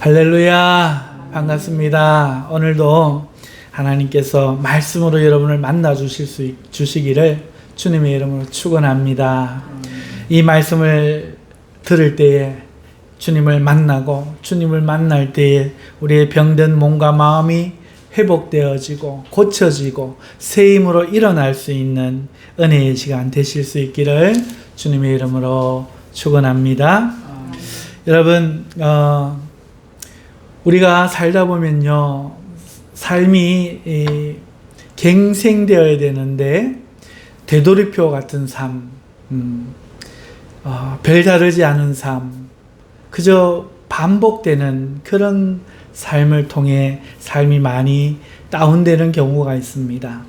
할렐루야, 반갑습니다. 오늘도 하나님께서 말씀으로 여러분을 만나 주시기를 주님의 이름으로 축원합니다. 이 말씀을 들을 때에 주님을 만나고 주님을 만날 때에 우리의 병든 몸과 마음이 회복되어지고 고쳐지고 새 힘으로 일어날 수 있는 은혜의 시간 되실 수 있기를 주님의 이름으로 축원합니다. 여러분, 우리가 살다 보면요, 삶이 갱생되어야 되는데 되돌이표 같은 삶, 별다르지 않은 삶, 그저 반복되는 그런 삶을 통해 삶이 많이 다운되는 경우가 있습니다.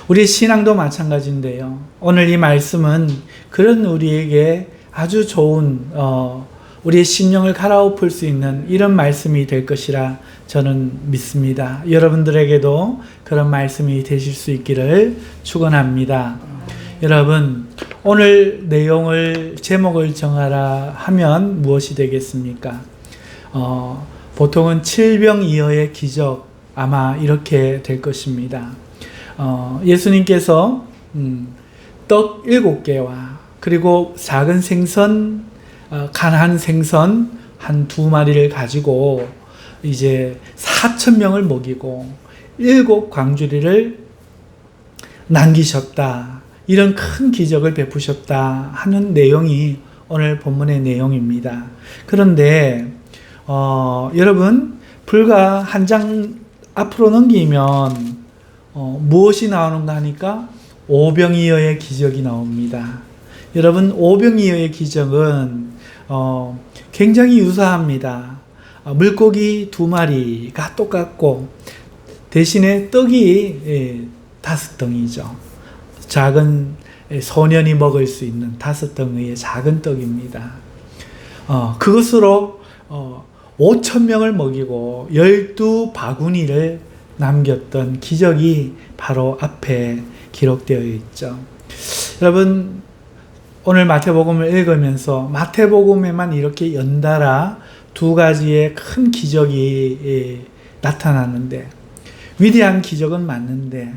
우리 신앙도 마찬가지인데요. 오늘 이 말씀은 그런 우리에게 아주 좋은 우리의 심령을 갈아엎을 수 있는 이런 말씀이 될 것이라 저는 믿습니다. 여러분들에게도 그런 말씀이 되실 수 있기를 축원합니다. 여러분, 오늘 내용을 제목을 정하라 하면 무엇이 되겠습니까? 보통은 칠병이어의 기적, 아마 이렇게 될 것입니다. 예수님께서 떡 7개와 그리고 작은 생선, 간한 생선 한 2마리를 가지고 이제 4,000명을 먹이고 7 광주리를 남기셨다. 이런 큰 기적을 베푸셨다 하는 내용이 오늘 본문의 내용입니다. 그런데 여러분, 불과 한 장 앞으로 넘기면 무엇이 나오는가 하니까 오병이어의 기적이 나옵니다. 여러분, 오병이어의 기적은 굉장히 유사합니다. 물고기 2마리가 똑같고 대신에 떡이 5덩이죠. 작은 소년이 먹을 수 있는 5덩이의 작은 떡입니다. 그것으로 5,000명을 먹이고 12바구니를 남겼던 기적이 바로 앞에 기록되어 있죠. 여러분, 오늘 마태복음을 읽으면서 마태복음에만 이렇게 연달아 2가지의 큰 기적이 나타나는데, 위대한 기적은 맞는데,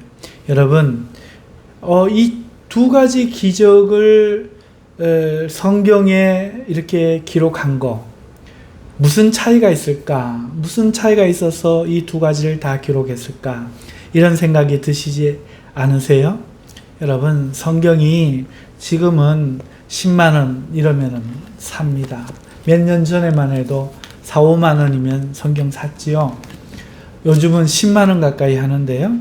여러분, 이 2가지 기적을 성경에 이렇게 기록한 거, 무슨 차이가 있을까? 무슨 차이가 있어서 이 2가지를 다 기록했을까? 이런 생각이 드시지 않으세요? 여러분, 성경이 지금은 10만 원 이러면은 삽니다. 몇 년 전에만 해도 4, 5만 원이면 성경 샀지요. 요즘은 10만 원 가까이 하는데요.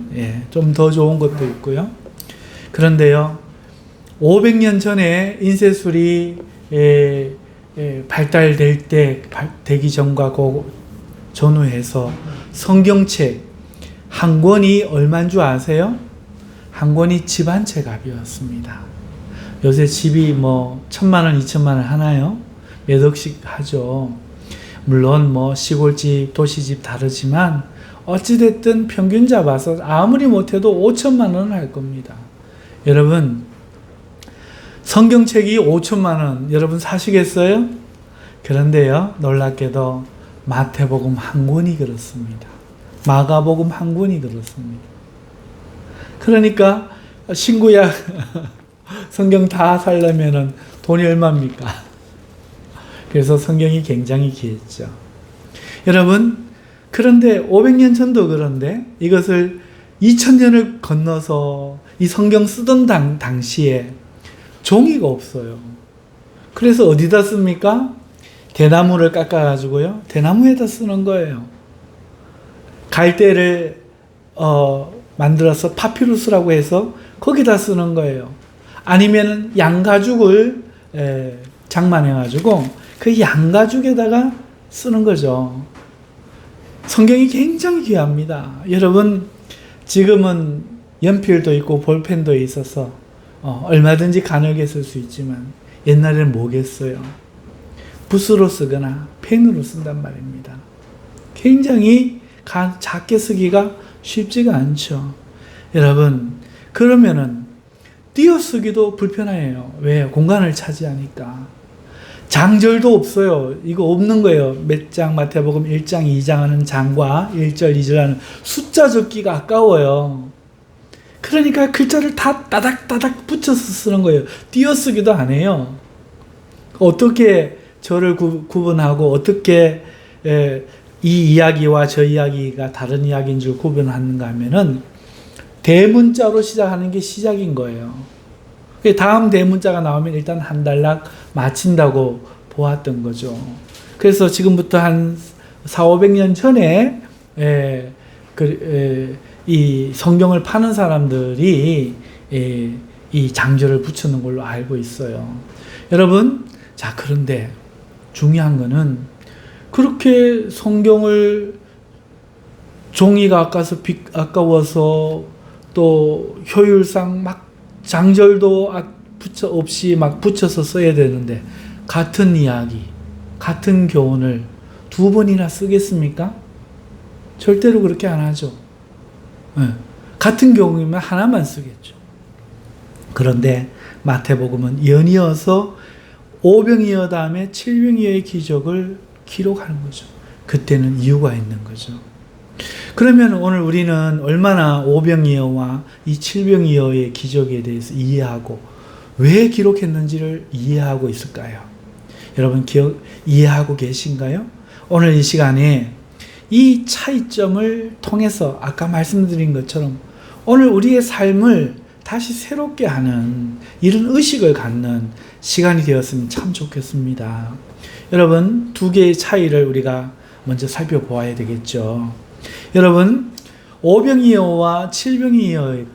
좀 더 좋은 것도 있고요. 그런데요, 500년 전에 인쇄술이 발달될 때, 되기 전과 전후해서 성경책 한 권이 얼마인 줄 아세요? 한 권이 집 한 채 값이었습니다. 요새 집이 1,000만 원, 2,000만 원 하나요? 몇 억씩 하죠. 물론 시골집, 도시집 다르지만 어찌됐든 평균 잡아서 아무리 못해도 5,000만 원은 할 겁니다. 여러분, 성경책이 5,000만 원, 여러분 사시겠어요? 그런데요, 놀랍게도 마태복음 한 권이 그렇습니다. 마가복음 한 권이 그렇습니다. 그러니까 신구약 성경 다 살려면은 돈이 얼마입니까? 그래서 성경이 굉장히 귀했죠. 여러분, 그런데 500년 전도 그런데 이것을 2000년을 건너서 이 성경 쓰던 당시에 종이가 없어요. 그래서 어디다 씁니까? 대나무를 깎아가지고요, 대나무에다 쓰는 거예요. 갈대를 만들어서 파피루스라고 해서 거기다 쓰는 거예요. 아니면 양가죽을 장만해가지고 그 양가죽에다가 쓰는 거죠. 성경이 굉장히 귀합니다. 여러분, 지금은 연필도 있고 볼펜도 있어서 얼마든지 가늘게 쓸 수 있지만 옛날에는 뭐겠어요? 붓으로 쓰거나 펜으로 쓴단 말입니다. 굉장히 작게 쓰기가 쉽지가 않죠. 여러분, 그러면은 띄어쓰기도 불편해요. 왜? 공간을 차지하니까. 장절도 없어요. 이거 없는 거예요. 몇 장, 마태복음 1장, 2장 하는 장과 1절, 2절 하는 숫자 적기가 아까워요. 그러니까 글자를 다 따닥따닥 붙여서 쓰는 거예요. 띄어쓰기도 안 해요. 어떻게 저를 구분하고 어떻게 이 이야기와 저 이야기가 다른 이야기인 줄 구분하는가 하면은 대문자로 시작하는 게 시작인 거예요. 다음 대문자가 나오면 일단 한 단락 마친다고 보았던 거죠. 그래서 지금부터 한 400~500년 전에 이 성경을 파는 사람들이 이 장절을 붙이는 걸로 알고 있어요. 여러분, 자, 그런데 중요한 거는 그렇게 성경을 종이가 아까워서 또 효율상 막 장절도 없이 막 붙여서 써야 되는데 같은 이야기, 같은 교훈을 2번이나 쓰겠습니까? 절대로 그렇게 안 하죠. 같은 교훈이면 하나만 쓰겠죠. 그런데 마태복음은 연이어서 오병이어 다음에 칠병이어의 기적을 기록하는 거죠. 그때는 이유가 있는 거죠. 그러면 오늘 우리는 얼마나 오병이어와 이 칠병이어의 기적에 대해서 이해하고 왜 기록했는지를 이해하고 있을까요? 여러분 이해하고 계신가요? 오늘 이 시간에 이 차이점을 통해서 아까 말씀드린 것처럼 오늘 우리의 삶을 다시 새롭게 하는 이런 의식을 갖는 시간이 되었으면 참 좋겠습니다. 여러분, 2개의 차이를 우리가 먼저 살펴보아야 되겠죠. 여러분, 오병이어와 칠병이어가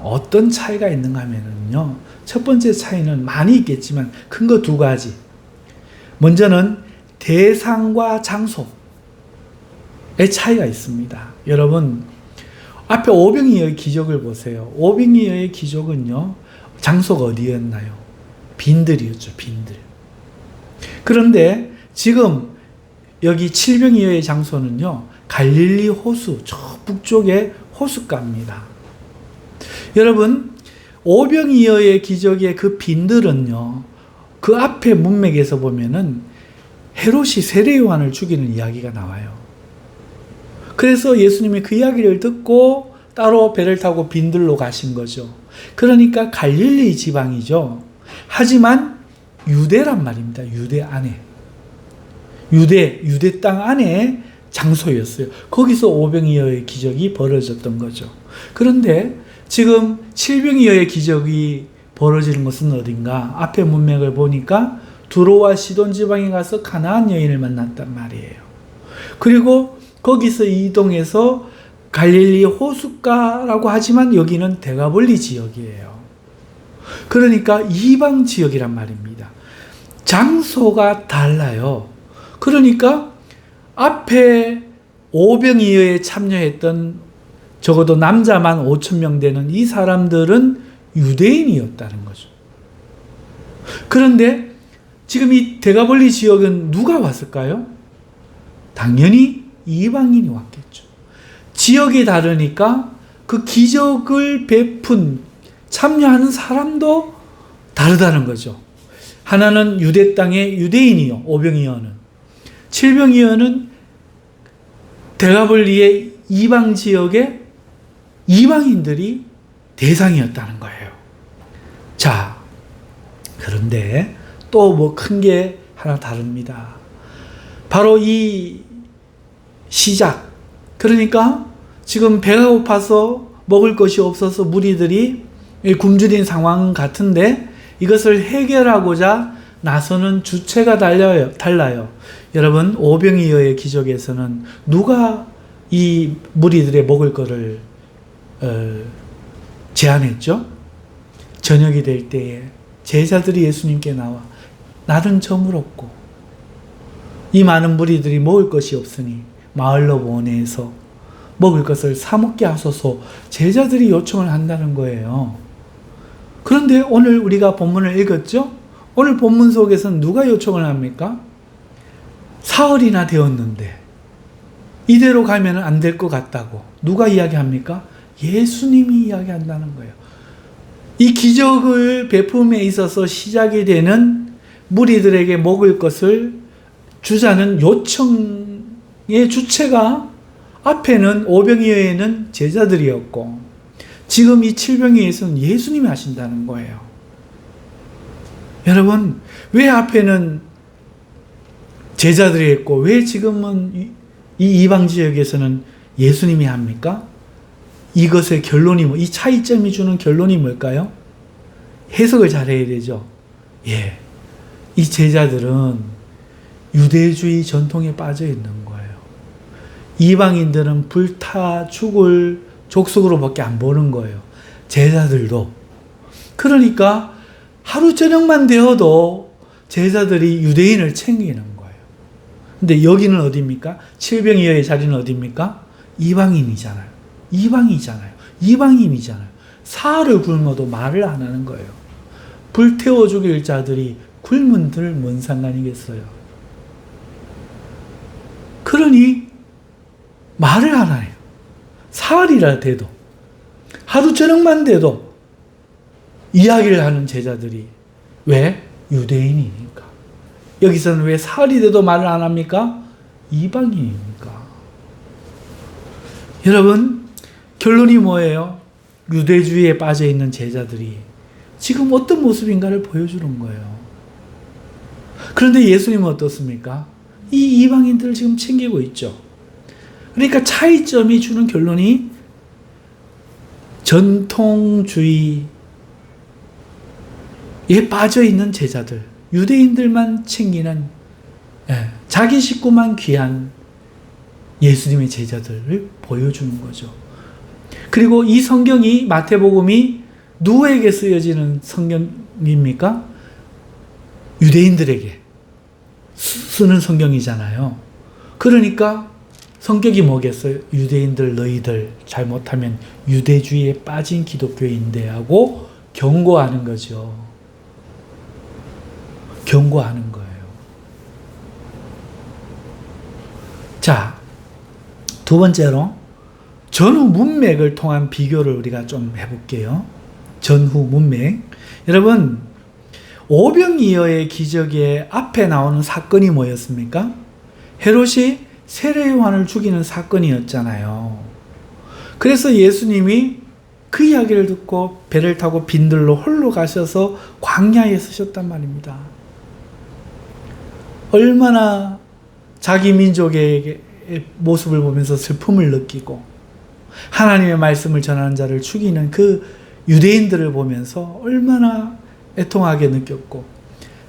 어떤 차이가 있는가 하면요. 첫 번째 차이는 많이 있겠지만 큰 거 2가지. 먼저는 대상과 장소의 차이가 있습니다. 여러분, 앞에 오병이어의 기적을 보세요. 오병이어의 기적은요. 장소가 어디였나요? 빈들이었죠. 빈들. 그런데 지금 여기 칠병이어의 장소는요. 갈릴리 호수, 저 북쪽의 호숫가입니다. 여러분, 오병이어의 기적의 그 빈들은요. 그 앞에 문맥에서 보면은 헤롯이 세례 요한을 죽이는 이야기가 나와요. 그래서 예수님이 그 이야기를 듣고 따로 배를 타고 빈들로 가신 거죠. 그러니까 갈릴리 지방이죠. 하지만 유대란 말입니다. 유대 안에. 유대 땅 안에 장소였어요. 거기서 오병이어의 기적이 벌어졌던 거죠. 그런데 지금 칠병이어의 기적이 벌어지는 것은 어딘가? 앞에 문맥을 보니까 두로와 시돈 지방에 가서 가나안 여인을 만났단 말이에요. 그리고 거기서 이동해서 갈릴리 호숫가라고 하지만 여기는 데가볼리 지역이에요. 그러니까 이방 지역이란 말입니다. 장소가 달라요. 그러니까 앞에 오병이어에 참여했던 적어도 남자만 5,000명 되는 이 사람들은 유대인이었다는 거죠. 그런데 지금 이 데가볼리 지역은 누가 왔을까요? 당연히 이방인이 왔겠죠. 지역이 다르니까 그 기적을 참여하는 사람도 다르다는 거죠. 하나는 유대 땅의 유대인이요, 오병이어는. 칠병이어는 데가볼리의 이방 지역의 이방인들이 대상이었다는 거예요. 자, 그런데 또 뭐 큰 게 하나 다릅니다. 바로 이 시작. 그러니까 지금 배가 고파서 먹을 것이 없어서 무리들이 굶주린 상황 같은데 이것을 해결하고자 나서는 주체가 달라요. 여러분, 오병이어의 기적에서는 누가 이 무리들의 먹을 거를 제안했죠? 저녁이 될 때에 제자들이 예수님께 나와 날은 저물었고 이 많은 무리들이 먹을 것이 없으니 마을로 보내서 먹을 것을 사 먹게 하소서 제자들이 요청을 한다는 거예요. 그런데 오늘 우리가 본문을 읽었죠? 오늘 본문 속에서는 누가 요청을 합니까? 사흘이나 되었는데 이대로 가면 안 될 것 같다고 누가 이야기합니까? 예수님이 이야기한다는 거예요. 이 기적을 베품에 있어서 시작이 되는 무리들에게 먹을 것을 주자는 요청의 주체가 앞에는 오병이어에는 제자들이었고 지금 이 칠병이어에서는 예수님이 하신다는 거예요. 여러분, 왜 앞에는 제자들이 했고 왜 지금은 이 이방 지역에서는 예수님이 합니까? 이것의 결론이 이 차이점이 주는 결론이 뭘까요? 해석을 잘해야 되죠. 예, 이 제자들은 유대주의 전통에 빠져 있는 거예요. 이방인들은 불타 죽을 족속으로밖에 안 보는 거예요. 제자들도. 그러니까 하루 저녁만 되어도 제자들이 유대인을 챙기는 거예요. 근데 여기는 어디입니까? 칠병이어의 자리는 어디입니까? 이방인이잖아요. 이방인이잖아요. 사흘을 굶어도 말을 안 하는 거예요. 불태워 죽일 자들이 굶은들 뭔 상관이겠어요. 그러니 말을 안 해요. 사흘이라 돼도 하루 저녁만 돼도 이야기를 하는 제자들이 왜? 유대인이니까. 여기서는 왜 사흘이 돼도 말을 안 합니까? 이방인이니까. 여러분, 결론이 뭐예요? 유대주의에 빠져 있는 제자들이 지금 어떤 모습인가를 보여주는 거예요. 그런데 예수님은 어떻습니까? 이 이방인들을 지금 챙기고 있죠. 그러니까 차이점이 주는 결론이 전통주의에 빠져 있는 제자들, 유대인들만 챙기는 자기 식구만 귀한 예수님의 제자들을 보여주는 거죠. 그리고 이 성경이 마태복음이 누구에게 쓰여지는 성경입니까? 유대인들에게 쓰는 성경이잖아요. 그러니까 성격이 뭐겠어요? 유대인들 너희들 잘못하면 유대주의에 빠진 기독교인데 하고 경고하는 거죠. 경고하는 거예요. 자, 두 번째로 전후 문맥을 통한 비교를 우리가 좀 해볼게요. 전후 문맥. 여러분, 오병이어의 기적의 앞에 나오는 사건이 뭐였습니까? 헤롯이 세례 요한을 죽이는 사건이었잖아요. 그래서 예수님이 그 이야기를 듣고 배를 타고 빈들로 홀로 가셔서 광야에 서셨단 말입니다. 얼마나 자기 민족의 모습을 보면서 슬픔을 느끼고 하나님의 말씀을 전하는 자를 죽이는 그 유대인들을 보면서 얼마나 애통하게 느꼈고,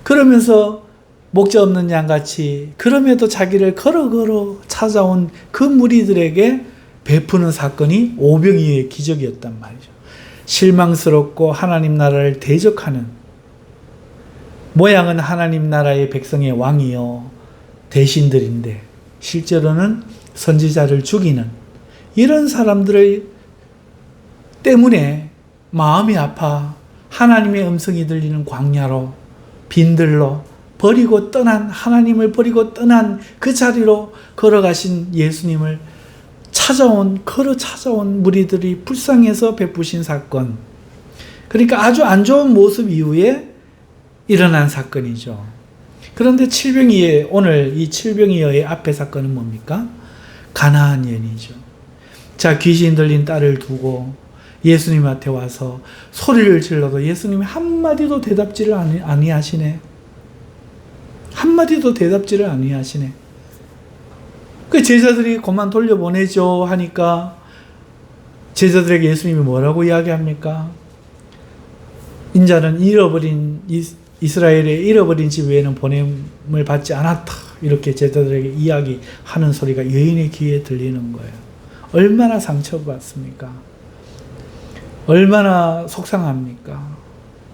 그러면서 목자 없는 양같이 그럼에도 자기를 걸어 찾아온 그 무리들에게 베푸는 사건이 오병이어의 기적이었단 말이죠. 실망스럽고 하나님 나라를 대적하는, 모양은 하나님 나라의 백성의 왕이요 대신들인데 실제로는 선지자를 죽이는 이런 사람들 때문에 마음이 아파 하나님의 음성이 들리는 광야로 빈들로 버리고 떠난, 하나님을 버리고 떠난 그 자리로 걸어가신 예수님을 걸어 찾아온 무리들이 불쌍해서 베푸신 사건. 그러니까 아주 안 좋은 모습 이후에 일어난 사건이죠. 그런데 오늘 이 칠병이어의 앞에 사건은 뭡니까? 가나안 여인이죠. 자, 귀신 들린 딸을 두고 예수님한테 와서 소리를 질러도 예수님이 한마디도 대답지를 아니하시네. 한마디도 대답지를 아니하시네. 그 제자들이 그만 돌려보내죠 하니까 제자들에게 예수님이 뭐라고 이야기합니까? 인자는 이스라엘의 잃어버린 집 외에는 보냄을 받지 않았다. 이렇게 제자들에게 이야기하는 소리가 여인의 귀에 들리는 거예요. 얼마나 상처받습니까? 얼마나 속상합니까?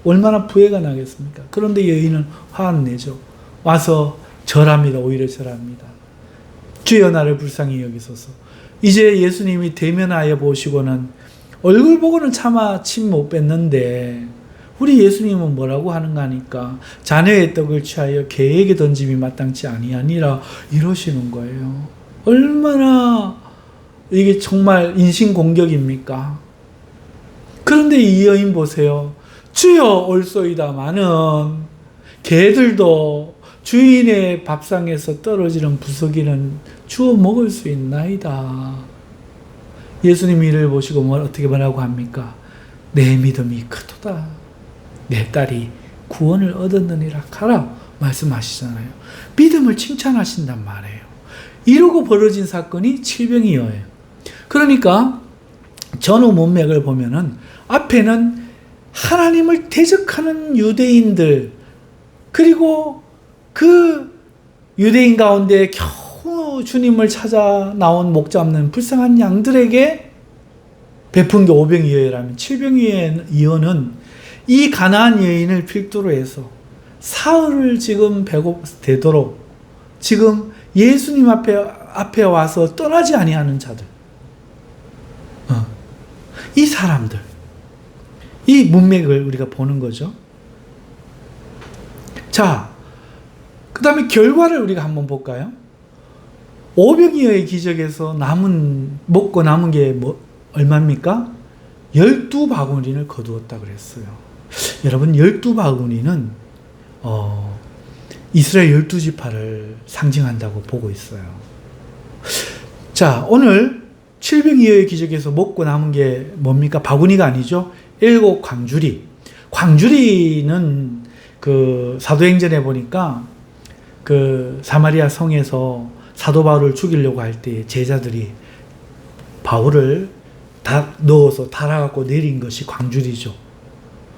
얼마나 부해가 나겠습니까? 그런데 여인은 화 안 내죠. 와서 절합니다. 오히려 절합니다. 주여 나를 불쌍히 여기소서. 이제 예수님이 대면하여 보시고는 얼굴 보고는 차마 침 못 뱉는데 우리 예수님은 뭐라고 하는가 하니까 자녀의 떡을 취하여 개에게 던짐이 마땅치 아니하니라 이러시는 거예요. 얼마나 이게 정말 인신공격입니까? 그런데 이 여인 보세요. 주여 올소이다마는 개들도 주인의 밥상에서 떨어지는 부스러기는 주워 먹을 수 있나이다. 예수님이 이를 보시고 어떻게 말하고 합니까? 내 믿음이 크도다. 내 딸이 구원을 얻었느니라 가라 말씀하시잖아요. 믿음을 칭찬하신단 말이에요. 이러고 벌어진 사건이 칠병이어예요. 그러니까 전후 문맥을 보면은 앞에는 하나님을 대적하는 유대인들, 그리고 그 유대인 가운데 겨우 주님을 찾아 나온 목 잡는 불쌍한 양들에게 베푼 게 오병이어라면, 칠병이어는 이 가나안 여인을 필두로 해서 사흘을 지금 되도록 지금 예수님 앞에 와서 떠나지 아니하는 자들, 이 사람들, 이 문맥을 우리가 보는 거죠. 자, 그 다음에 결과를 우리가 한번 볼까요? 오병이어의 기적에서 먹고 남은 게 얼마입니까? 12바구니를 거두었다 그랬어요. 여러분, 12바구니는 이스라엘 12지파를 상징한다고 보고 있어요. 자, 오늘 칠병이어의 기적에서 먹고 남은 게 뭡니까? 바구니가 아니죠. 7 광주리. 광주리는 그 사도행전에 보니까 그 사마리아 성에서 사도 바울을 죽이려고 할 때 제자들이 바울을 다 넣어서 달아갖고 내린 것이 광주리죠.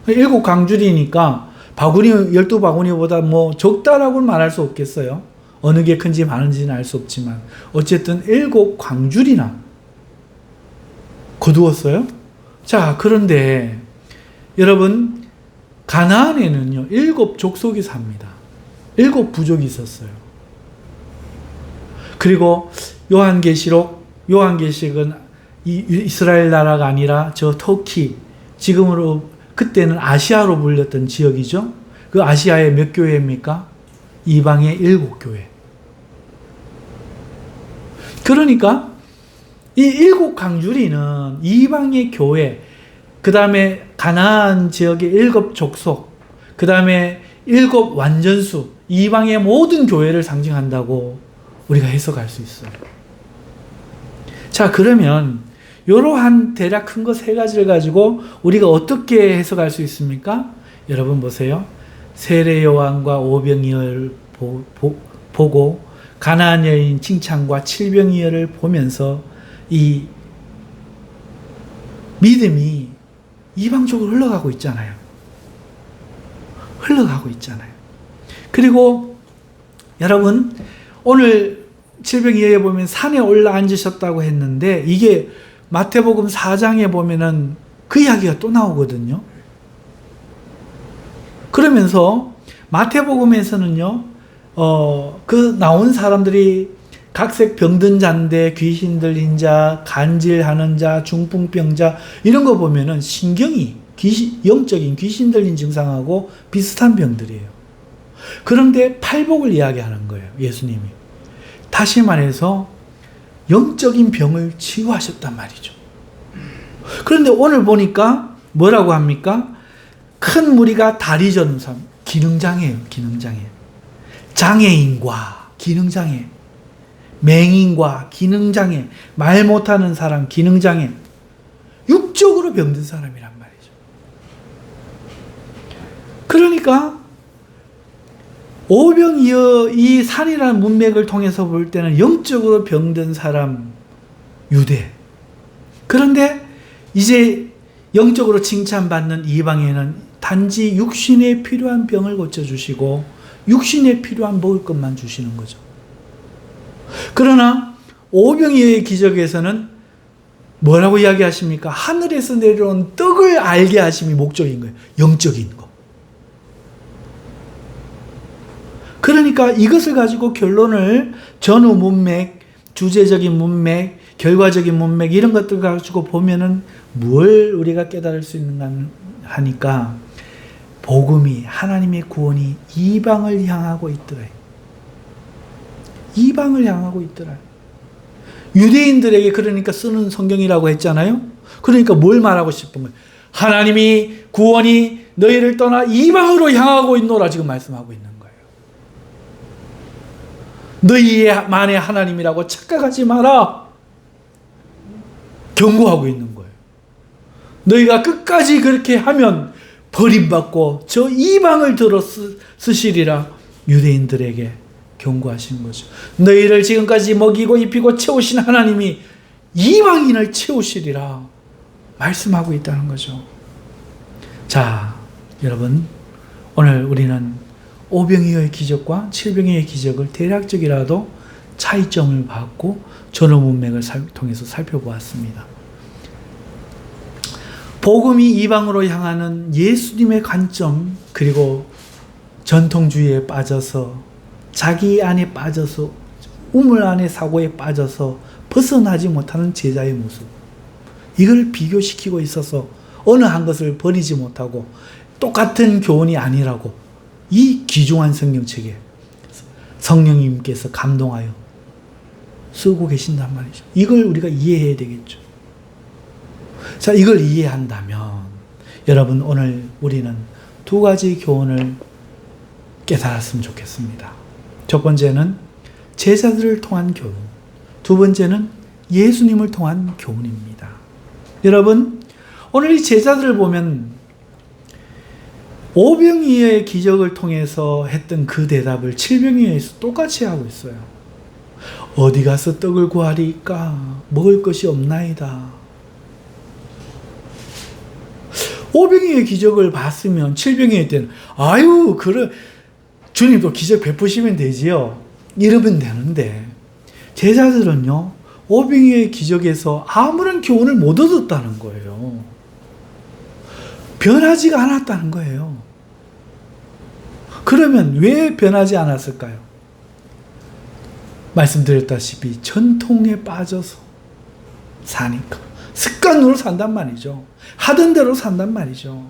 7 광주리니까 바구니 12바구니보다 뭐 적다라고는 말할 수 없겠어요. 어느 게 큰지 많은지는 알 수 없지만 어쨌든 7 광주리나 거두었어요. 자, 그런데 여러분, 가나안에는요 7 족속이 삽니다. 7 부족이 있었어요. 그리고 요한계시록은 이스라엘 나라가 아니라 저 터키, 지금으로 그때는 아시아로 불렸던 지역이죠. 그 아시아에 몇 교회입니까? 이방의 7 교회. 그러니까 이 7 강주리는 이방의 교회, 그 다음에 가나안 지역의 7 족속, 그 다음에 7 완전수, 이방의 모든 교회를 상징한다고 우리가 해석할 수 있어요. 자, 그러면 이러한 대략 큰 거 3가지를 가지고 우리가 어떻게 해석할 수 있습니까? 여러분 보세요. 세례 요한과 오병이어를 보고 가나안 여인 칭찬과 칠병이어를 보면서 이 믿음이 이방적으로 흘러가고 있잖아요. 그리고 여러분, 오늘 칠병이어에 보면 산에 올라 앉으셨다고 했는데 이게 마태복음 4장에 보면은 그 이야기가 또 나오거든요. 그러면서 마태복음에서는요, 그 나온 사람들이 각색 병든 자인데 귀신 들린 자, 간질하는 자, 중풍병자 이런 거 보면은 영적인 귀신 들린 증상하고 비슷한 병들이에요. 그런데 팔복을 이야기하는 거예요, 예수님이. 다시 말해서 영적인 병을 치유하셨단 말이죠. 그런데 오늘 보니까 뭐라고 합니까? 큰 무리가 다리 저는 사람, 기능장애예요. 장애인과 기능장애, 맹인과 기능장애, 말 못하는 사람 기능장애, 육적으로 병든 사람이란 말이죠. 그러니까 오병이어 이 산이라는 문맥을 통해서 볼 때는 영적으로 병든 사람 유대. 그런데 이제 영적으로 칭찬받는 이방에는 단지 육신에 필요한 병을 고쳐주시고 육신에 필요한 먹을 것만 주시는 거죠. 그러나 오병이어의 기적에서는 뭐라고 이야기하십니까? 하늘에서 내려온 떡을 알게 하심이 목적인 거예요. 영적인 거. 그러니까 이것을 가지고 결론을 전후 문맥, 주제적인 문맥, 결과적인 문맥 이런 것들 가지고 보면은 뭘 우리가 깨달을 수 있는가 하니까 복음이, 하나님의 구원이 이방을 향하고 있더라. 이방을 향하고 있더라. 유대인들에게 그러니까 쓰는 성경이라고 했잖아요. 그러니까 뭘 말하고 싶은 거예요? 하나님이 구원이 너희를 떠나 이방으로 향하고 있노라 지금 말씀하고 있는 거예요. 너희만의 하나님이라고 착각하지 마라. 경고하고 있는 거예요. 너희가 끝까지 그렇게 하면 버림받고 저 이방을 들어 쓰시리라 유대인들에게 경고하신 거죠. 너희를 지금까지 먹이고 입히고 채우신 하나님이 이방인을 채우시리라 말씀하고 있다는 거죠. 자, 여러분, 오늘 우리는 오병이어의 기적과 칠병이어의 기적을 대략적이라도 차이점을 받고 전후 문맥을 통해서 살펴보았습니다. 복음이 이방으로 향하는 예수님의 관점, 그리고 전통주의에 빠져서 자기 안에 빠져서 우물 안의 사고에 빠져서 벗어나지 못하는 제자의 모습, 이걸 비교시키고 있어서 어느 한 것을 버리지 못하고 똑같은 교훈이 아니라고 이 귀중한 성경책에 성령님께서 감동하여 쓰고 계신단 말이죠. 이걸 우리가 이해해야 되겠죠. 자, 이걸 이해한다면 여러분, 오늘 우리는 두 가지 교훈을 깨달았으면 좋겠습니다. 첫 번째는 제자들을 통한 교훈, 두 번째는 예수님을 통한 교훈입니다. 여러분, 오늘 이 제자들을 보면 오병이어의 기적을 통해서 했던 그 대답을 칠병이어에서 똑같이 하고 있어요. 어디 가서 떡을 구하리까? 먹을 것이 없나이다. 오병이어의 기적을 봤으면 칠병이어의 때는 아유, 그래, 주님도 기적 베푸시면 되지요, 이러면 되는데, 제자들은요 오병이어의 기적에서 아무런 교훈을 못 얻었다는 거예요. 변하지가 않았다는 거예요. 그러면 왜 변하지 않았을까요? 말씀드렸다시피 전통에 빠져서 사니까, 습관으로 산단 말이죠. 하던 대로 산단 말이죠.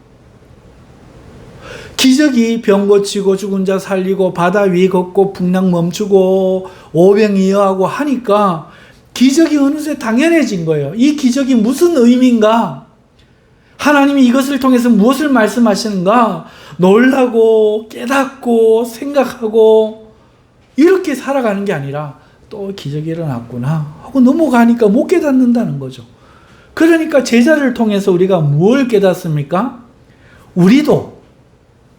기적이 병 고치고 죽은 자 살리고 바다 위 걷고 풍랑 멈추고 오병이어하고 하니까 기적이 어느새 당연해진 거예요. 이 기적이 무슨 의미인가? 하나님이 이것을 통해서 무엇을 말씀하시는가? 놀라고 깨닫고 생각하고 이렇게 살아가는 게 아니라 또 기적이 일어났구나 하고 넘어가니까 못 깨닫는다는 거죠. 그러니까 제자를 통해서 우리가 뭘 깨닫습니까? 우리도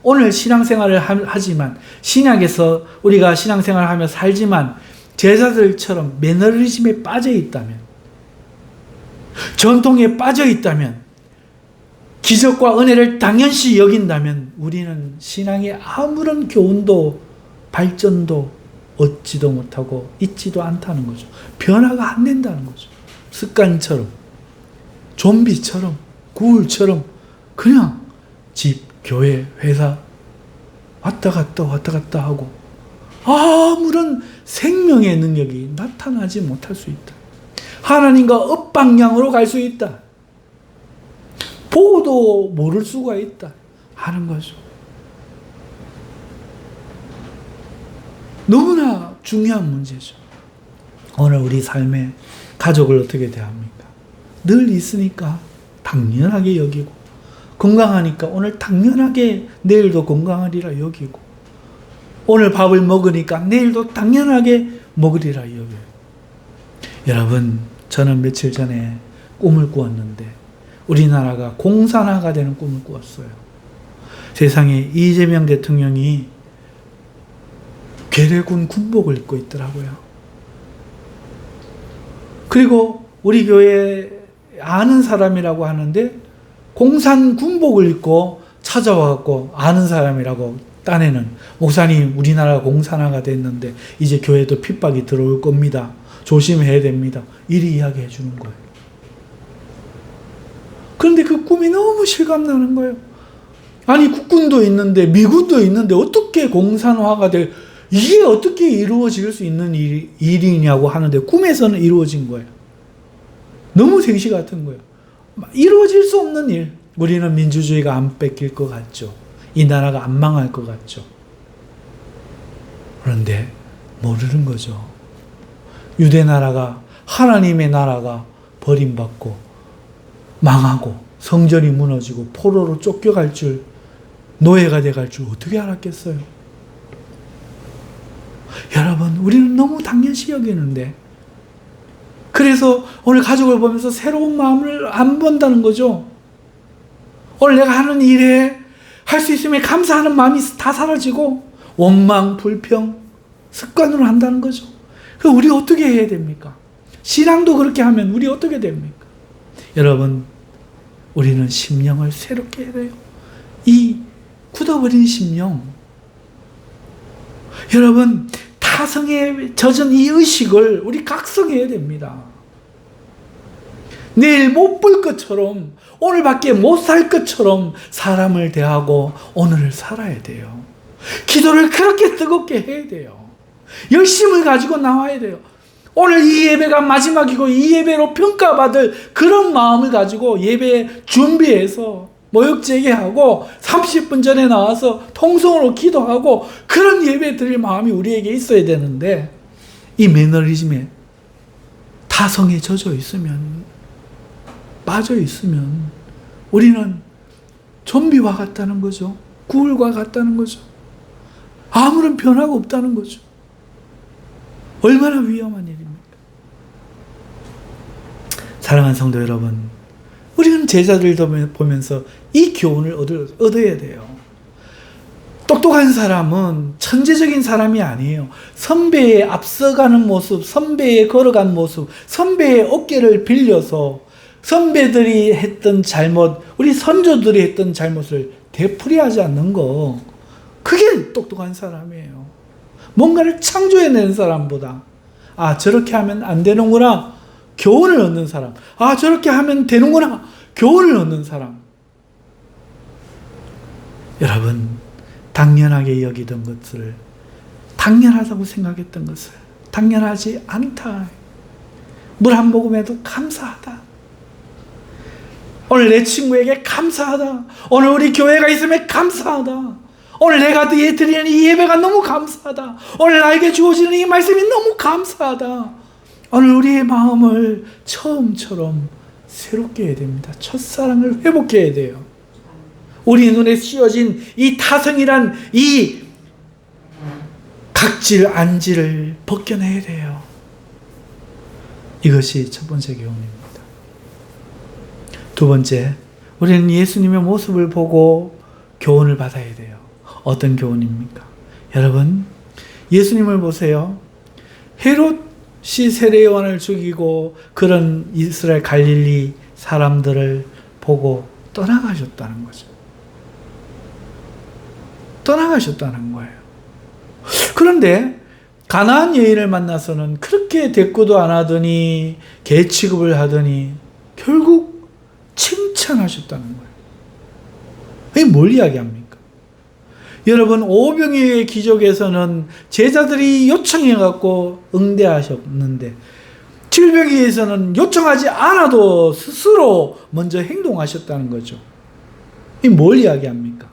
오늘 신앙생활을 하지만, 신약에서 우리가 신앙생활을 하며 살지만 제자들처럼 매너리즘에 빠져 있다면, 전통에 빠져 있다면, 기적과 은혜를 당연시 여긴다면 우리는 신앙에 아무런 교훈도 발전도 얻지도 못하고 있지도 않다는 거죠. 변화가 안 된다는 거죠. 습관처럼, 좀비처럼, 구울처럼 그냥 집, 교회, 회사 왔다 갔다 하고 아무런 생명의 능력이 나타나지 못할 수 있다. 하나님과 엇방향으로 갈 수 있다. 보고도 모를 수가 있다 하는 거죠. 너무나 중요한 문제죠. 오늘 우리 삶에 가족을 어떻게 대합니까? 늘 있으니까 당연하게 여기고, 건강하니까 오늘 당연하게 내일도 건강하리라 여기고, 오늘 밥을 먹으니까 내일도 당연하게 먹으리라 여겨요. 여러분, 저는 며칠 전에 꿈을 꾸었는데 우리나라가 공산화가 되는 꿈을 꾸었어요. 세상에 이재명 대통령이 괴뢰군 군복을 입고 있더라고요. 그리고 우리 교회 아는 사람이라고 하는데 공산 군복을 입고 찾아와갖고 아는 사람이라고 딴에는, 목사님 우리나라가 공산화가 됐는데 이제 교회도 핍박이 들어올 겁니다. 조심해야 됩니다. 이리 이야기해 주는 거예요. 그런데 그 꿈이 너무 실감나는 거예요. 아니, 국군도 있는데 미군도 있는데 어떻게 공산화가 이게 어떻게 이루어질 수 있는 일이냐고 하는데 꿈에서는 이루어진 거예요. 너무 생시 같은 거예요. 이루어질 수 없는 일. 우리는 민주주의가 안 뺏길 것 같죠. 이 나라가 안 망할 것 같죠. 그런데 모르는 거죠. 유대 나라가, 하나님의 나라가 버림받고 망하고 성전이 무너지고 포로로 쫓겨갈 줄 노예가 돼갈 줄 어떻게 알았겠어요? 여러분, 우리는 너무 당연시 여기는데, 그래서 오늘 가족을 보면서 새로운 마음을 안 본다는 거죠. 오늘 내가 하는 일에 할 수 있으면 감사하는 마음이 다 사라지고 원망, 불평, 습관으로 한다는 거죠. 그럼 우리 어떻게 해야 됩니까? 신앙도 그렇게 하면 우리 어떻게 됩니까? 여러분, 우리는 심령을 새롭게 해야 돼요. 이 굳어버린 심령, 여러분, 타성에 젖은 이 의식을 우리 각성해야 됩니다. 내일 못 볼 것처럼, 오늘밖에 못 살 것처럼 사람을 대하고 오늘을 살아야 돼요. 기도를 그렇게 뜨겁게 해야 돼요. 열심을 가지고 나와야 돼요. 오늘 이 예배가 마지막이고 이 예배로 평가받을 그런 마음을 가지고 예배 준비해서 모욕 제기하고 30분 전에 나와서 통성으로 기도하고 그런 예배 드릴 마음이 우리에게 있어야 되는데, 이 매너리즘에 타성에 젖어 있으면, 빠져 있으면 우리는 좀비와 같다는 거죠. 구울과 같다는 거죠. 아무런 변화가 없다는 거죠. 얼마나 위험한 일입니까? 사랑하는 성도 여러분, 우리는 제자들 보면서 이 교훈을 얻어야 돼요. 똑똑한 사람은 천재적인 사람이 아니에요. 선배의 앞서가는 모습, 선배의 걸어간 모습, 선배의 어깨를 빌려서 선배들이 했던 잘못, 우리 선조들이 했던 잘못을 되풀이하지 않는 거, 그게 똑똑한 사람이에요. 뭔가를 창조해내는 사람보다, 아, 저렇게 하면 안 되는구나, 교훈을 얻는 사람. 아, 저렇게 하면 되는구나, 교훈을 얻는 사람. 여러분, 당연하게 여기던 것을, 당연하다고 생각했던 것을 당연하지 않다. 물 한 모금에도 감사하다. 오늘 내 친구에게 감사하다. 오늘 우리 교회가 있으면 감사하다. 오늘 내가 드리는 이 예배가 너무 감사하다. 오늘 나에게 주어지는 이 말씀이 너무 감사하다. 오늘 우리의 마음을 처음처럼 새롭게 해야 됩니다. 첫사랑을 회복해야 돼요. 우리 눈에 씌워진 이 타성이란 이 각질, 안지를 벗겨내야 돼요. 이것이 첫 번째 교훈입니다. 두 번째, 우리는 예수님의 모습을 보고 교훈을 받아야 돼요. 어떤 교훈입니까? 여러분, 예수님을 보세요. 헤롯이 세례요한을 죽이고 그런 이스라엘 갈릴리 사람들을 보고 떠나가셨다는 거죠. 떠나가셨다는 거예요. 그런데 가나안 여인을 만나서는 그렇게 대꾸도 안 하더니 개 취급을 하더니 결국 칭찬하셨다는 거예요. 이게 뭘 이야기합니까? 여러분, 오병이어의 기적에서는 제자들이 요청해갖고 응대하셨는데, 질병기에서는 요청하지 않아도 스스로 먼저 행동하셨다는 거죠. 이게 뭘 이야기합니까?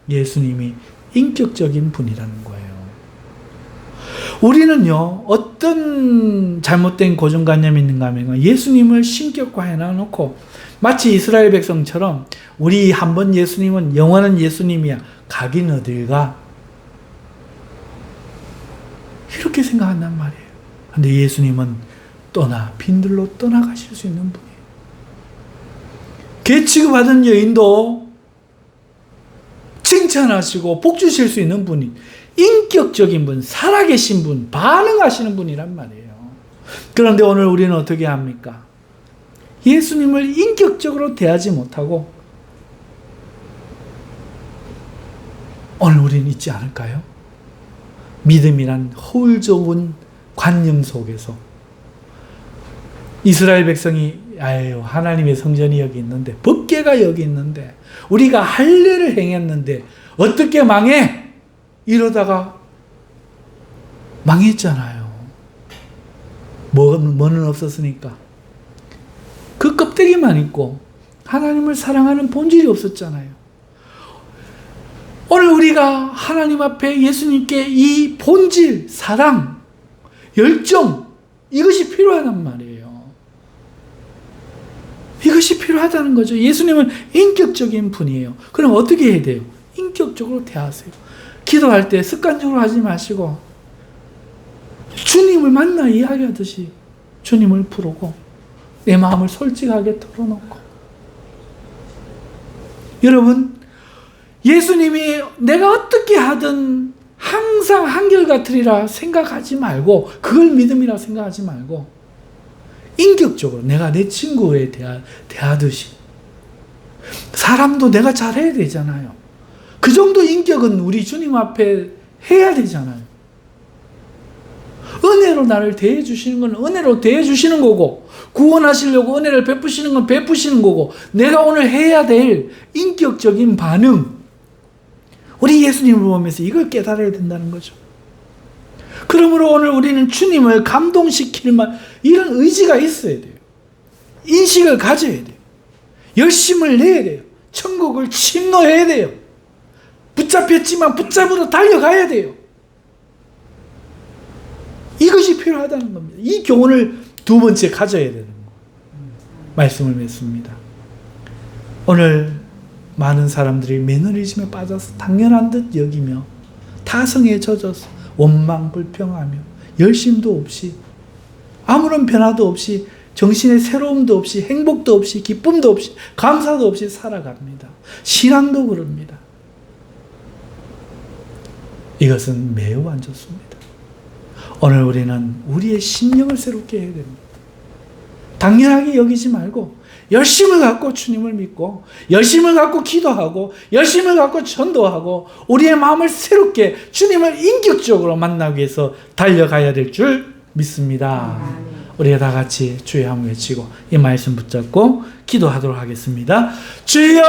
예수님이 인격적인 분이라는 거예요. 우리는요, 어떤 잘못된 고정관념이 있는가 하면 예수님을 신격화해 놔놓고 마치 이스라엘 백성처럼 우리 한번 예수님은 영원한 예수님이야, 가긴 어딜 가, 이렇게 생각한단 말이에요. 근데 예수님은 빈들로 떠나가실 수 있는 분이에요. 개 취급하던 여인도 칭찬하시고 복 주실 수 있는 분이, 인격적인 분, 살아계신 분, 반응하시는 분이란 말이에요. 그런데 오늘 우리는 어떻게 합니까? 예수님을 인격적으로 대하지 못하고 오늘 우리는 있지 않을까요? 믿음이란 허울 좋은 관념 속에서 이스라엘 백성이, 아유, 하나님의 성전이 여기 있는데, 법궤가 여기 있는데, 우리가 할례를 행했는데 어떻게 망해? 이러다가 망했잖아요. 뭐는 없었으니까. 그 껍데기만 있고 하나님을 사랑하는 본질이 없었잖아요. 오늘 우리가 하나님 앞에 예수님께 이 본질, 사랑, 열정, 이것이 필요하단 말이에요. 이것이 필요하다는 거죠. 예수님은 인격적인 분이에요. 그럼 어떻게 해야 돼요? 인격적으로 대하세요. 기도할 때 습관적으로 하지 마시고 주님을 만나 이야기하듯이 주님을 부르고 내 마음을 솔직하게 털어놓고. 여러분, 예수님이 내가 어떻게 하든 항상 한결같으리라 생각하지 말고, 그걸 믿음이라 생각하지 말고 인격적으로 내가 내 친구에 대하듯이. 사람도 내가 잘해야 되잖아요. 그 정도 인격은 우리 주님 앞에 해야 되잖아요. 은혜로 나를 대해주시는 건 은혜로 대해주시는 거고, 구원하시려고 은혜를 베푸시는 건 베푸시는 거고, 내가 오늘 해야 될 인격적인 반응, 우리 예수님을 보면서 이걸 깨달아야 된다는 거죠. 그러므로 오늘 우리는 주님을 감동시킬 이런 의지가 있어야 돼요. 인식을 가져야 돼요. 열심을 내야 돼요. 천국을 침노해야 돼요. 붙잡혔지만 붙잡으러 달려가야 돼요. 이것이 필요하다는 겁니다. 이 교훈을 두 번째 가져야 되는 거. 말씀을 맺습니다. 오늘 많은 사람들이 매너리즘에 빠져서 당연한 듯 여기며 타성에 젖어서 원망 불평하며 열심도 없이 아무런 변화도 없이 정신의 새로움도 없이 행복도 없이 기쁨도 없이 감사도 없이 살아갑니다. 신앙도 그럽니다. 이것은 매우 안 좋습니다. 오늘 우리는 우리의 심령을 새롭게 해야 됩니다. 당연하게 여기지 말고 열심을 갖고 주님을 믿고 열심을 갖고 기도하고 열심을 갖고 전도하고 우리의 마음을 새롭게 주님을 인격적으로 만나기 위해서 달려가야 될 줄 믿습니다. 우리가 다 같이 주의 한번 외치고 이 말씀 붙잡고 기도하도록 하겠습니다. 주여!